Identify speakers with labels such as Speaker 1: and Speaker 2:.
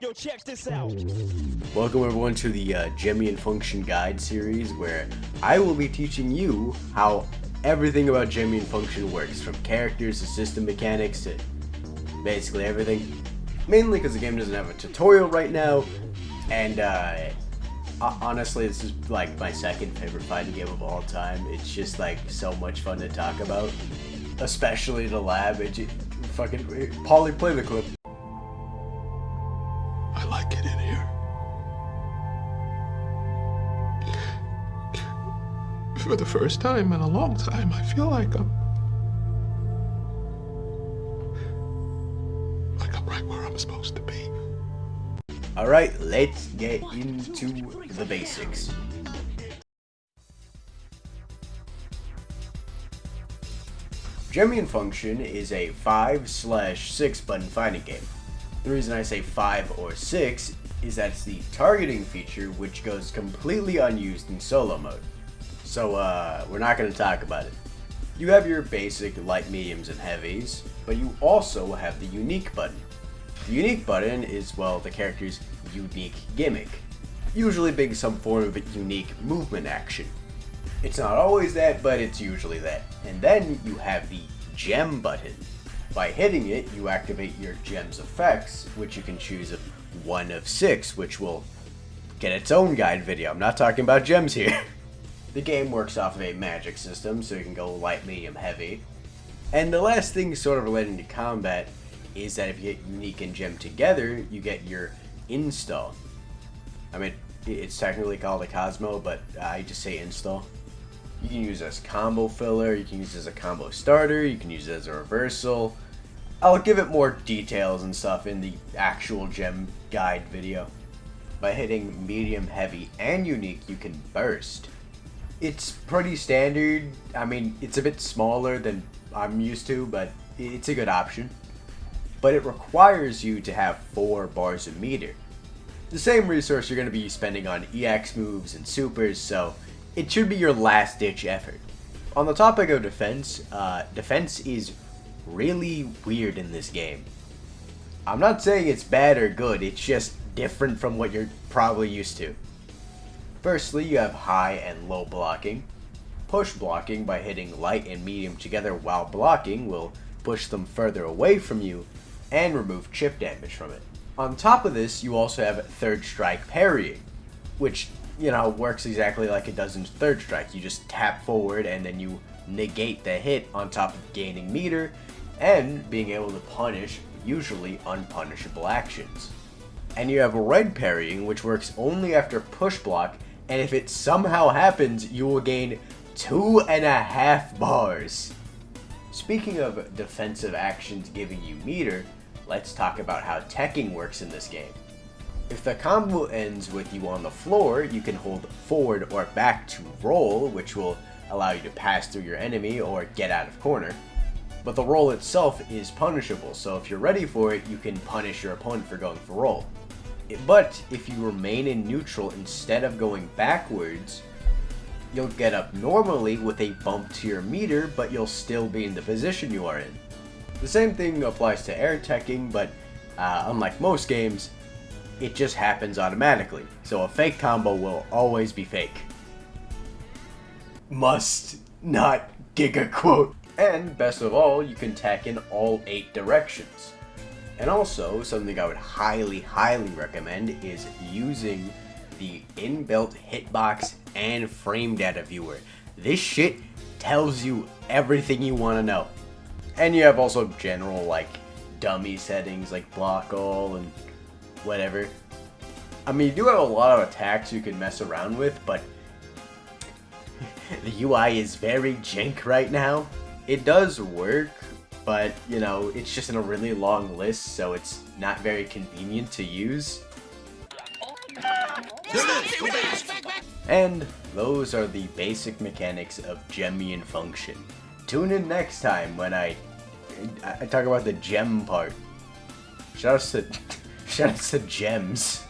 Speaker 1: Yo, check this out.
Speaker 2: Welcome everyone to the Gemion Function Guide series, where I will be teaching you how everything about Gemion Function works, from characters to system mechanics to basically everything. Mainly because the game doesn't have a tutorial right now, and honestly, this is like my second favorite fighting game of all time. It's just like so much fun to talk about, especially the lab. Fucking Paulie, play the clip.
Speaker 3: I like it in here. For the first time in a long time, I feel like I'm right where I'm supposed to be.
Speaker 2: Alright, let's get into the basics. Gemion Function is a 5/6 button fighting game. The reason I say 5 or 6 is that it's the targeting feature, which goes completely unused in solo mode. So we're not going to talk about it. You have your basic light, mediums, and heavies, but you also have the unique button. The unique button is, well, the character's unique gimmick, usually being some form of unique movement action. It's not always that, but it's usually that. And then you have the gem button. By hitting it, you activate your gem's effects, which you can choose of 1 of 6, which will get its own guide video. I'm not talking about gems here. The game works off of a magic system, so you can go light, medium, heavy. And the last thing sort of relating to combat is that if you get unique and gem together, you get your install. I mean, it's technically called a Cosmo, but I just say install. You can use it as combo filler, you can use it as a combo starter, you can use it as a reversal. I'll give it more details and stuff in the actual gem guide video. By hitting medium, heavy, and unique, you can burst. It's pretty standard. I mean, it's a bit smaller than I'm used to, but it's a good option. But it requires you to have 4 bars of meter. The same resource you're going to be spending on EX moves and supers, so it should be your last ditch effort. On the topic of defense, defense is really weird in this game. I'm not saying it's bad or good, it's just different from what you're probably used to. Firstly, you have high and low blocking. Push blocking, by hitting light and medium together while blocking, will push them further away from you and remove chip damage from it. On top of this, you also have third strike parrying, which, you know, works exactly like it does in third strike. You just tap forward and then you negate the hit on top of gaining meter and being able to punish usually unpunishable actions. And you have red parrying, which works only after push block, and if it somehow happens, you will gain 2.5 bars. Speaking of defensive actions giving you meter, let's talk about how teching works in this game. If the combo ends with you on the floor, you can hold forward or back to roll, which will allow you to pass through your enemy or get out of corner. But the roll itself is punishable, so if you're ready for it, you can punish your opponent for going for roll. But if you remain in neutral instead of going backwards, you'll get up normally with a bump to your meter, but you'll still be in the position you are in. The same thing applies to air teching, but unlike most games, it just happens automatically, so a fake combo will always be fake. Must not giga quote. And best of all, you can tack in all 8 directions. And also, something I would highly recommend is using the inbuilt hitbox and frame data viewer. This shit tells you everything you want to know. And you have also general, like, dummy settings like block all and whatever. I mean, you do have a lot of attacks you can mess around with, but the UI is very jank right now. It does work, but, you know, it's just in a really long list, so it's not very convenient to use. And those are the basic mechanics of Gemion Function. Tune in next time when I talk about the gem part. Shout out to gems.